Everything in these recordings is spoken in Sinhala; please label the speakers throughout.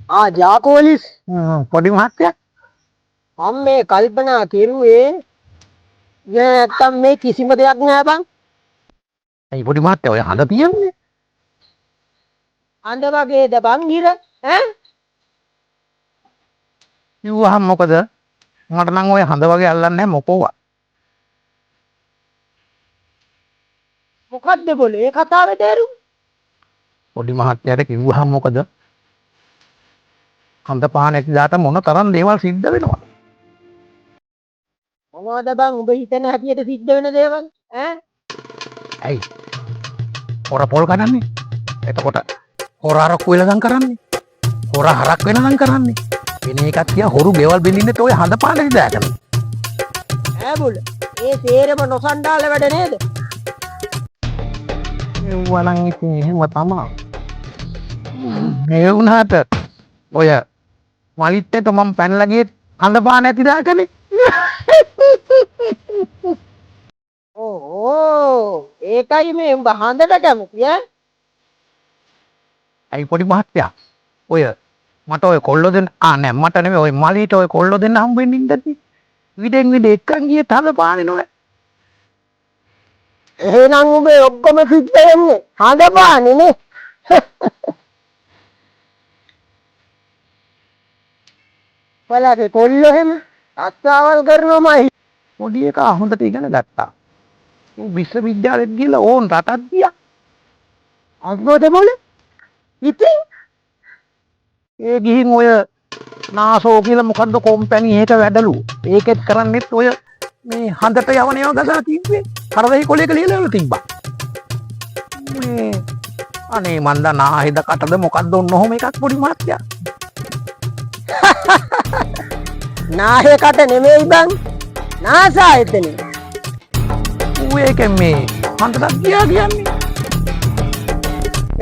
Speaker 1: ජාකෝලිස්
Speaker 2: පොඩි මහත්තයා
Speaker 1: මම මේ කල්පනා කෙරුවේ නැත්තම් මේ කිසිම දෙයක් නෑ බං.
Speaker 2: ඇයි පොඩි මහත්තයා ඔය හඳ තියන්නේ?
Speaker 1: අඬ වගේද බං ඉර ඈ?
Speaker 2: කිව්වහම මොකද? මට නම් ඔය හඳ වගේ අල්ලන්නේ නැහැ මොකෝවා.
Speaker 1: මොකද්ද බොලේ ඒ කතාවේ තේරුම?
Speaker 2: පොඩි මහත්තයාට කිව්වහම මොකද? හඳ පහන ඇති දාට මොන තරම් දේවල් සිද්ධ වෙනවා.
Speaker 1: මොනවද බං උඹ හිතන හැටියට සිද්ධ වෙන දේවල් ඈ?
Speaker 2: ඇයි? හොර පොල් කනන්නේ? එතකොට හොර අරක්කු වෙලඳන් කරන්නේ? හොර හරක් වෙනඳන් කරන්නේ? වෙන එකක් තියා හොරු ගෙවල් බින්දින්නේ ඔය හඳ පහන ඇති දාට.
Speaker 1: ඈ බොල ඒ සේරම නොසන්ඩාල වැඩ නේද?
Speaker 2: වලන් ඉතින් එහෙම තමයි. ඒ වුණාට ඔය මලිත්තේට මම පැනලා ගියේ හඳ පාන ඇති දාකනේ.
Speaker 1: ඕ ඒකයි මේ උඹ හඳට කැමති ඈ?
Speaker 2: ඇයි පොඩි මහත්තයා ඔය මට ඔය කොල්ලෝ දෙන්න නෑ මට නෙමෙයි ඔය මලීට ඔය කොල්ලෝ දෙන්න හම්බ වෙන්න ඉඳි විදෙන් විද එක්කන් ගියේ හඳ පානේ නෝනේ.
Speaker 1: එහෙනම් උඹේ ඔක්කොම සිද්ධ වෙන්නේ හඳ පානේ නේ. බලන්න කොල්ලෝ එහෙම අත්සාවල් කරනවාමයි.
Speaker 2: පොඩි එකා හොඳට ඉගෙන ගත්තා. ඌ විශ්වවිද්‍යාලෙට ගිහලා ඕන් රටක් ගියා.
Speaker 1: අම්මෝද මොල? ඉතින්
Speaker 2: ඒ ගිහින් ඔය නාසෝ කියලා මොකද්ද කොම්පැනි එක වැඩලු. ඒකෙත් කරන්නේත් ඔය මේ හඳට යවන ඒවා ගසලා තිබ්බේ. කරදයි කොලේක ලියලා තිබ්බා. මේ අනේ මන්ද නාහිද කටද මොකද්ද ඔන්නෝම එකක් පොඩි මහත්තයා.
Speaker 1: නාහෙකට නෙමෙයි බං. නාසා එතන.
Speaker 2: ඌ ඒකෙන් මේ හඳට ගියා කියන්නේ.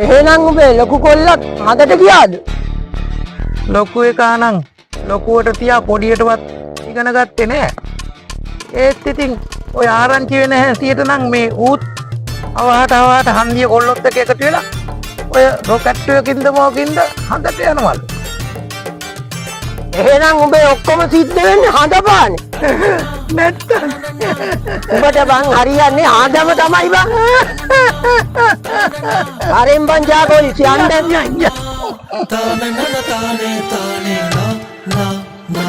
Speaker 1: එහෙනම් උඹේ ලොකු කොල්ලක් හඳට ගියාද?
Speaker 2: ලොකු එකා නම් ලොකුවට තියා පොඩියටවත් ඉගෙන ගත්තේ නෑ. ඒත් ඉතින් ඔය ආරංචි වෙන හැටියට නම් මේ ඌත් අවහට හන්දිය කොල්ලොත් එක්ක එකතු වෙලා ඔය රොකට් එකකින්ද මොකින්ද හඳට යනවලු.
Speaker 1: එහෙනම් උඹේ ඔක්කොම සිද්ධ වෙන්නේ හඳ පානේ.
Speaker 2: නැත්තම්
Speaker 1: උඹට බං හරියන්නේ හඳම තමයි බං. හරෙන් බං ජාකෝලිස් යන්න.
Speaker 3: Tane na na tane tane na na na